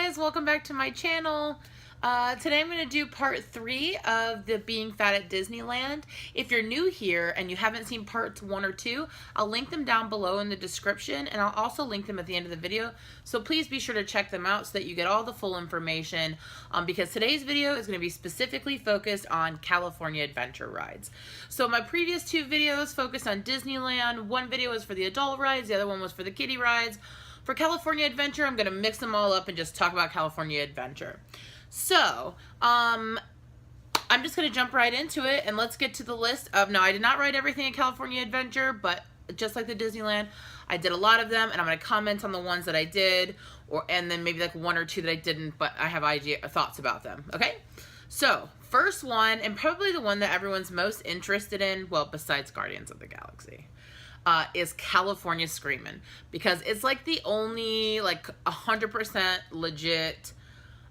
guys, welcome back to my channel. Today I'm going to do part 3 of the Being Fat at Disneyland. If you're new here and you haven't seen parts 1 or 2, I'll link them down below in the description, and I'll also link them at the end of the video. So please be sure to check them out so that you get all the full information, because today's video is going to be specifically focused on California Adventure rides. So my previous 2 videos focused on Disneyland. One video was for the adult rides, the other one was for the kiddie rides. For California Adventure, I'm going to mix them all up and just talk about California Adventure. So, I'm just going to jump right into it, and let's get to the list of, now I did not write everything in California Adventure, but just like the Disneyland, I did a lot of them, and I'm going to comment on the ones that I did, and then maybe like 1 or 2 that I didn't, but I have thoughts about them, okay? So, first one, and probably the one that everyone's most interested in, well, besides Guardians of the Galaxy, is California Screamin', because it's like the only like 100% legit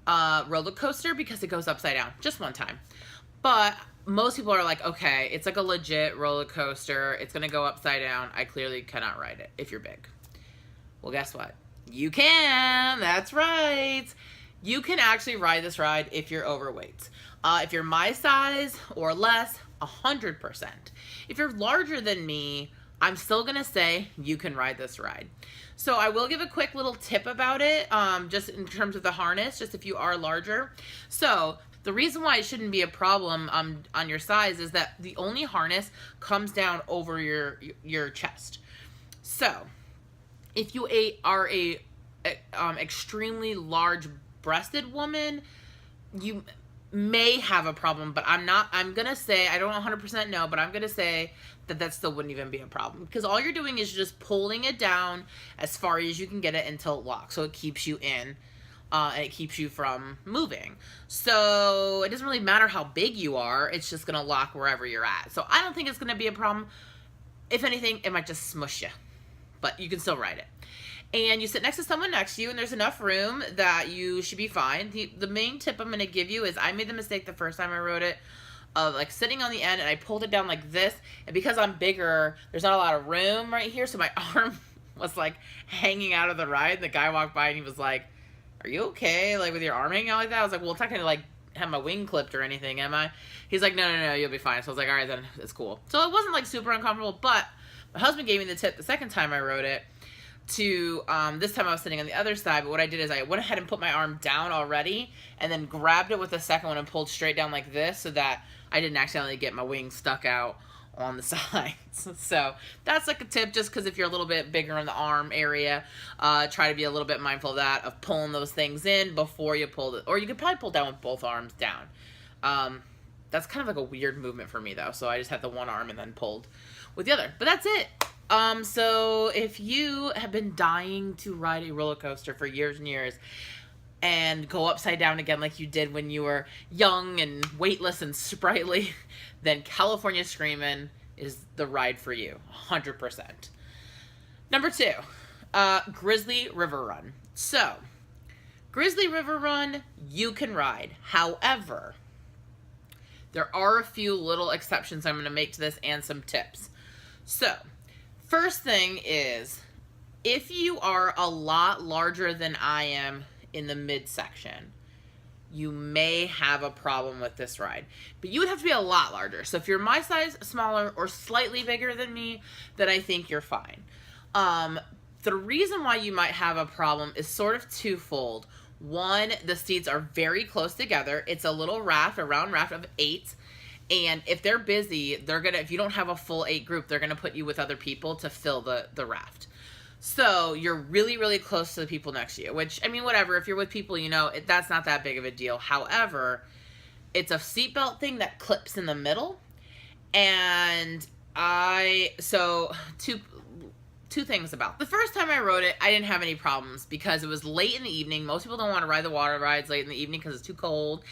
roller coaster, because it goes upside down just one time. But most people are like, okay, it's like a legit roller coaster, it's gonna go upside down, I clearly cannot ride it if you're big. Well, guess what? You can. That's right. You can actually ride this ride if you're overweight. If you're my size or less, 100%. If you're larger than me, I'm still gonna say you can ride this ride. So I will give a quick little tip about it, just in terms of the harness, just if you are larger. So the reason why it shouldn't be a problem on your size is that the only harness comes down over your chest. So if you are a extremely large-breasted woman, you may have a problem, but I'm gonna say, I don't 100% know, but I'm gonna say that still wouldn't even be a problem, because all you're doing is just pulling it down as far as you can get it until it locks, so it keeps you in, and it keeps you from moving. So it doesn't really matter how big you are, it's just gonna lock wherever you're at. So I don't think it's gonna be a problem. If anything, it might just smush you, but you can still ride it. And you sit next to someone next to you, and there's enough room that you should be fine. The main tip I'm going to give you is, I made the mistake the first time I rode it of like sitting on the end, and I pulled it down like this, and because I'm bigger, there's not a lot of room right here, so my arm was like hanging out of the ride, and the guy walked by and he was like, are you okay, like with your arm hanging out like that? I was like, well, it's not going to like have my wing clipped or anything, am I? He's like, no, you'll be fine. So I was like, all right, then it's cool. So it wasn't like super uncomfortable, but my husband gave me the tip the second time I rode it, to this time I was sitting on the other side, but what I did is I went ahead and put my arm down already, and then grabbed it with the second one and pulled straight down like this, so that I didn't accidentally get my wing stuck out on the sides. So that's like a tip, just because if you're a little bit bigger in the arm area, try to be a little bit mindful of that, of pulling those things in before you pull it, or you could probably pull down with both arms down. That's kind of like a weird movement for me though, so I just had the one arm and then pulled with the other, but that's it. So if you have been dying to ride a roller coaster for years and years and go upside down again like you did when you were young and weightless and sprightly, then California Screamin' is the ride for you, 100%. Number 2, Grizzly River Run. So, Grizzly River Run, you can ride. However, there are a few little exceptions I'm going to make to this and some tips. So, first thing is, if you are a lot larger than I am in the midsection, you may have a problem with this ride. But you would have to be a lot larger. So if you're my size, smaller, or slightly bigger than me, then I think you're fine. The reason why you might have a problem is sort of twofold. One, the seats are very close together. It's a little raft, a round raft of 8. And if they're busy, if you don't have a full 8 group, they're gonna put you with other people to fill the raft. So you're really, really close to the people next to you, which, I mean, whatever, if you're with people, you know, that's not that big of a deal. However, it's a seatbelt thing that clips in the middle. And so two things about it. The first time I rode it, I didn't have any problems because it was late in the evening. Most people don't want to ride the water rides late in the evening because it's too cold.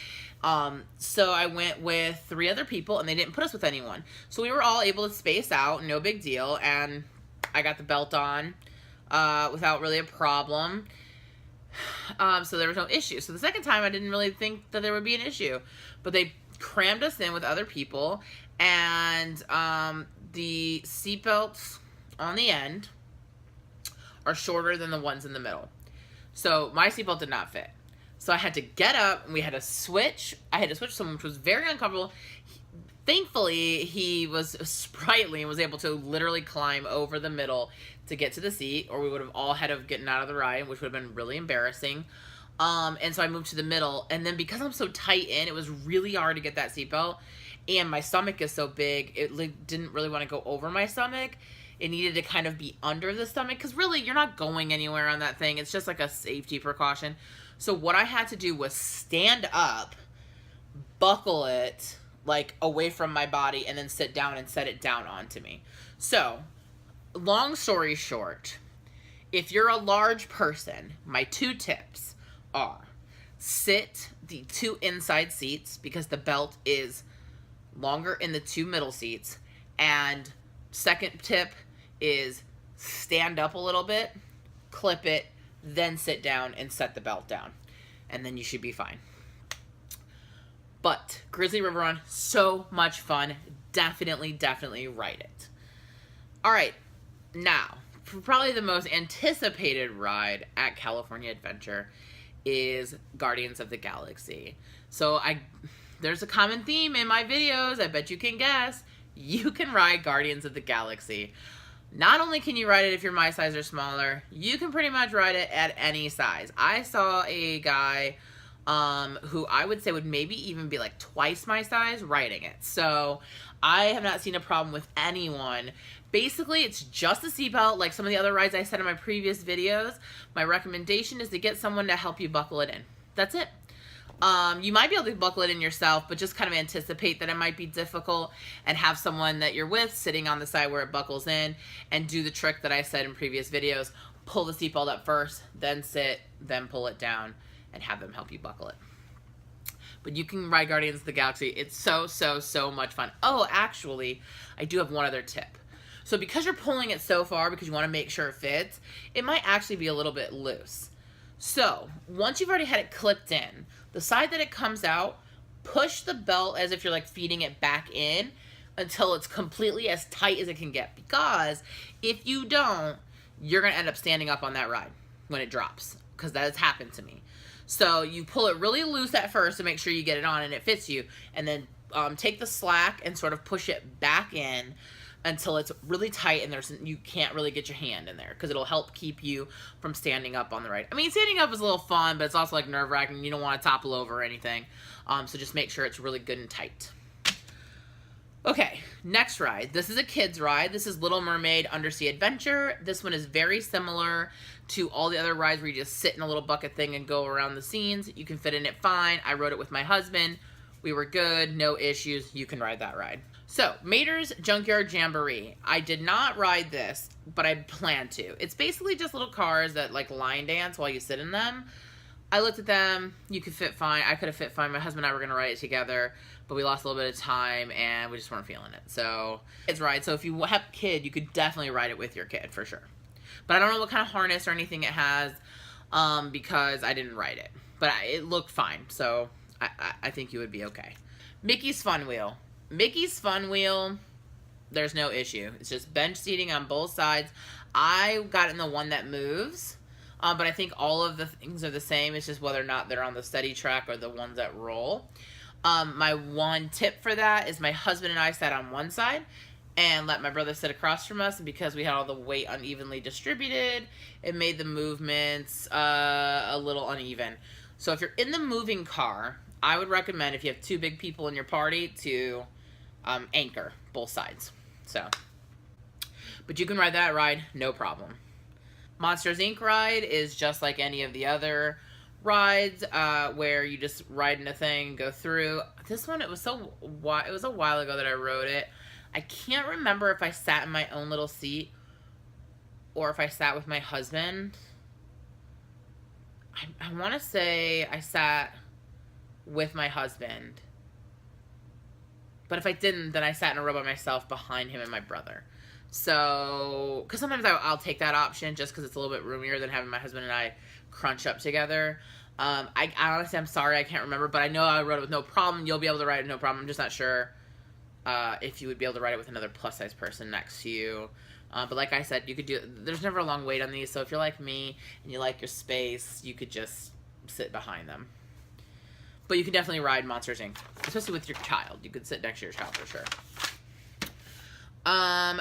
So I went with 3 other people, and they didn't put us with anyone. So we were all able to space out, no big deal, and I got the belt on without really a problem. So there was no issue. So the second time, I didn't really think that there would be an issue. But they crammed us in with other people, and the seatbelts on the end are shorter than the ones in the middle. So my seatbelt did not fit. So I had to get up, and we had to switch. I had to switch someone, which was very uncomfortable. Thankfully, he was sprightly and was able to literally climb over the middle to get to the seat, or we would have all had to have gotten out of the ride, which would have been really embarrassing. And so I moved to the middle, and then because I'm so tight in, it was really hard to get that seatbelt, and my stomach is so big, it didn't really want to go over my stomach. It needed to kind of be under the stomach, because really, you're not going anywhere on that thing. It's just like a safety precaution. So what I had to do was stand up, buckle it, like, away from my body, and then sit down and set it down onto me. So, long story short, if you're a large person, my 2 tips are: sit the 2 inside seats, because the belt is longer in the 2 middle seats. And second tip is stand up a little bit, clip it, then sit down and set the belt down, and then you should be fine. But Grizzly River Run, so much fun. Definitely ride it. All right, now, probably the most anticipated ride at California Adventure is Guardians of the Galaxy. So there's a common theme in my videos. I bet you can guess. You can ride Guardians of the Galaxy. Not only can you ride it if you're my size or smaller, you can pretty much ride it at any size. I saw a guy who I would say would maybe even be like twice my size riding it. So I have not seen a problem with anyone. Basically, it's just a seatbelt, like some of the other rides I said in my previous videos. My recommendation is to get someone to help you buckle it in. That's it. You might be able to buckle it in yourself, but just kind of anticipate that it might be difficult, and have someone that you're with sitting on the side where it buckles in, and do the trick that I said in previous videos. Pull the seatbelt up first, then sit, then pull it down, and have them help you buckle it. But you can ride Guardians of the Galaxy. It's so much fun. Oh, actually, I do have one other tip. So because you're pulling it so far, because you want to make sure it fits, it might actually be a little bit loose. So once you've already had it clipped in, the side that it comes out, push the belt as if you're like feeding it back in until it's completely as tight as it can get. Because if you don't, you're going to end up standing up on that ride when it drops, because that has happened to me. So you pull it really loose at first to make sure you get it on and it fits you, and then take the slack and sort of push it back in until it's really tight and you can't really get your hand in there, because it'll help keep you from standing up on the ride. I mean, standing up is a little fun, but it's also like nerve-wracking. You don't want to topple over or anything. So just make sure it's really good and tight. Okay, next ride. This is a kid's ride. This is Little Mermaid Undersea Adventure. This one is very similar to all the other rides where you just sit in a little bucket thing and go around the scenes. You can fit in it fine. I rode it with my husband. We were good, no issues. You can ride that ride. So, Mater's Junkyard Jamboree. I did not ride this, but I plan to. It's basically just little cars that like line dance while you sit in them. I looked at them. You could fit fine. I could have fit fine. My husband and I were going to ride it together, but we lost a little bit of time and we just weren't feeling it. So, it's ride. So, if you have a kid, you could definitely ride it with your kid for sure. But I don't know what kind of harness or anything it has, because I didn't ride it. But it looked fine, so I think you would be okay. Mickey's Fun Wheel. Mickey's Fun Wheel, there's no issue. It's just bench seating on both sides. I got in the one that moves, but I think all of the things are the same. It's just whether or not they're on the steady track or the ones that roll. My one tip for that is my husband and I sat on one side and let my brother sit across from us, and because we had all the weight unevenly distributed, it made the movements a little uneven. So if you're in the moving car, I would recommend, if you have 2 big people in your party, to anchor both sides. So, but you can ride that ride, no problem. Monsters Inc. ride is just like any of the other rides, where you just ride in a thing and go through. This one, it was a while ago that I rode it. I can't remember if I sat in my own little seat or if I sat with my husband. I want to say I sat with my husband. But if I didn't, then I sat in a row by myself behind him and my brother. So, because sometimes I'll take that option just because it's a little bit roomier than having my husband and I crunch up together. I honestly, I'm sorry, I can't remember, but I know I rode it with no problem. You'll be able to ride it no problem. I'm just not sure if you would be able to ride it with another plus-size person next to you. But like I said, you could do, there's never a long wait on these, so if you're like me and you like your space, you could just sit behind them. But you can definitely ride Monsters, Inc., especially with your child. You could sit next to your child for sure.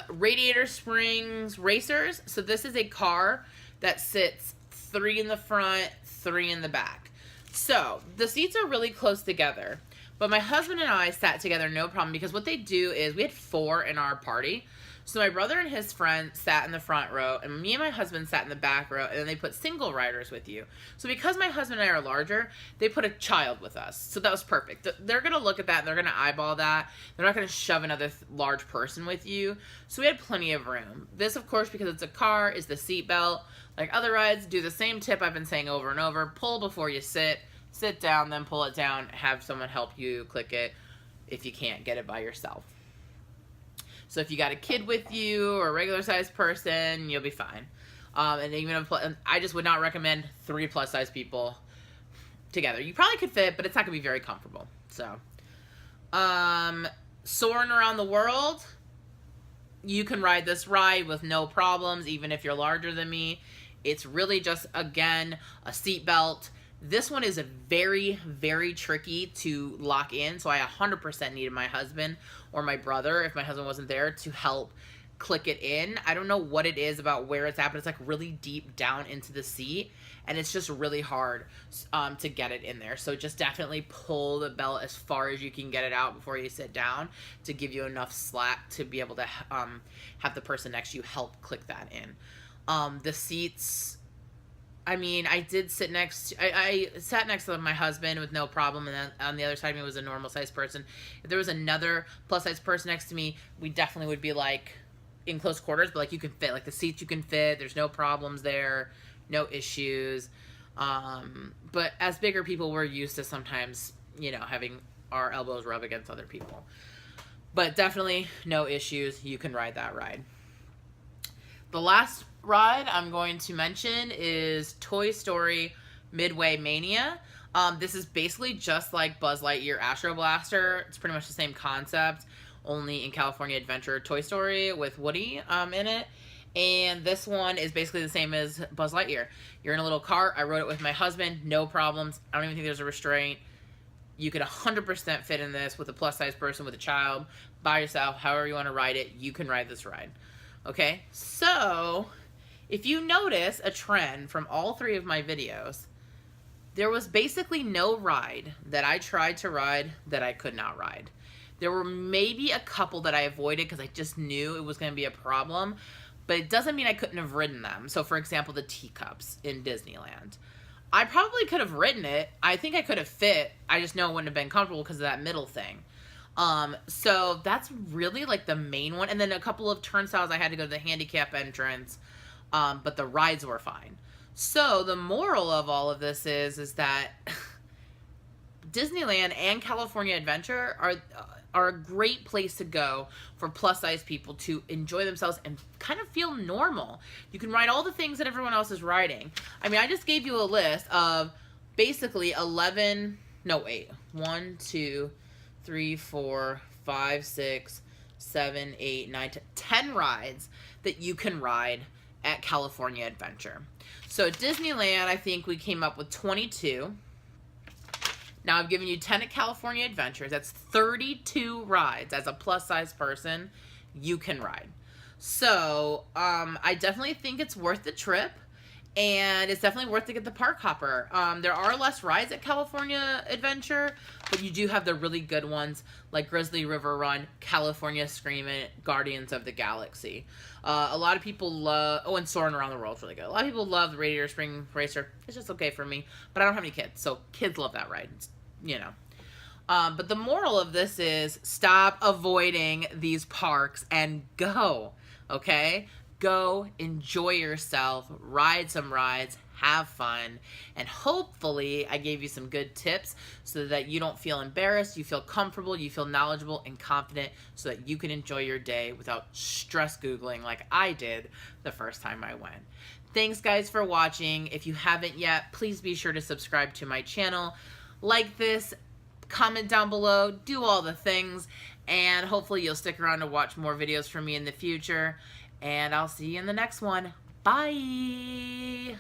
Radiator Springs Racers. So this is a car that sits 3 in the front, 3 in the back. So the seats are really close together. But my husband and I sat together no problem, because what they do is, we had 4 in our party. So my brother and his friend sat in the front row, and me and my husband sat in the back row, and then they put single riders with you. So because my husband and I are larger, they put a child with us. So that was perfect. They're going to look at that, and they're going to eyeball that. They're not going to shove another large person with you. So we had plenty of room. This, of course, because it's a car, is the seat belt. Like other rides, do the same tip I've been saying over and over. Pull before you sit. Sit down, then pull it down. Have someone help you click it if you can't get it by yourself. So if you got a kid with you or a regular sized person, you'll be fine. And even if, I just would not recommend 3 plus size people together. You probably could fit, but it's not gonna be very comfortable. So, Soarin Around the World. You can ride this ride with no problems, even if you're larger than me. It's really just, again, a seat belt. This one is a very, very tricky to lock in, so I 100% needed my husband or my brother, if my husband wasn't there, to help click it in. I don't know what it is about where it's at, but it's like really deep down into the seat, and it's just really hard to get it in there. So just definitely pull the belt as far as you can get it out before you sit down, to give you enough slack to be able to have the person next to you help click that in. The seats, I mean, I did sit next, I sat next to my husband with no problem, and then on the other side of me was a normal sized person. If there was another plus size person next to me, we definitely would be like in close quarters, but like you can fit, like the seats you can fit, there's no problems there, no issues. But as bigger people, we're used to sometimes, you know, having our elbows rub against other people. But definitely no issues, you can ride that ride. The last ride I'm going to mention is Toy Story Midway Mania. This is basically just like Buzz Lightyear Astro Blaster. It's pretty much the same concept, only in California Adventure Toy Story with Woody in it. And this one is basically the same as Buzz Lightyear. You're in a little cart. I rode it with my husband, no problems. I don't even think there's a restraint. You could 100% fit in this with a plus size person, with a child, by yourself, however you want to ride it. You can ride this ride. Okay, so if you notice a trend from all 3 of my videos, there was basically no ride that I tried to ride that I could not ride. There were maybe a couple that I avoided because I just knew it was going to be a problem, but it doesn't mean I couldn't have ridden them. So for example, the teacups in Disneyland. I probably could have ridden it. I think I could have fit. I just know it wouldn't have been comfortable because of that middle thing. So that's really like the main one. And then a couple of turnstiles I had to go to the handicap entrance, but the rides were fine. So the moral of all of this is that Disneyland and California Adventure are a great place to go for plus size people to enjoy themselves and kind of feel normal. You can ride all the things that everyone else is riding. I mean, I just gave you a list of basically 1, 2, 3, 4, 5, 6, 7, 8, 9, 10 rides that you can ride at California Adventure. So at Disneyland, I think we came up with 22. Now I've given you 10 at California Adventure. That's 32 rides as a plus size person you can ride. So I definitely think it's worth the trip. And it's definitely worth to get the park hopper. There are less rides at California Adventure, but you do have the really good ones like Grizzly River Run, California Screamin, Guardians of the Galaxy. A lot of people love, and Soarin Around the World is really good. A lot of people love the Radiator Springs Racer. It's just okay for me, but I don't have any kids, so kids love that ride, you know. But the moral of this is stop avoiding these parks and go, okay? Go, enjoy yourself, ride some rides, have fun, and hopefully I gave you some good tips so that you don't feel embarrassed, you feel comfortable, you feel knowledgeable and confident so that you can enjoy your day without stress Googling like I did the first time I went. Thanks guys for watching. If you haven't yet, please be sure to subscribe to my channel, like this, comment down below, do all the things, and hopefully you'll stick around to watch more videos from me in the future. And I'll see you in the next one. Bye!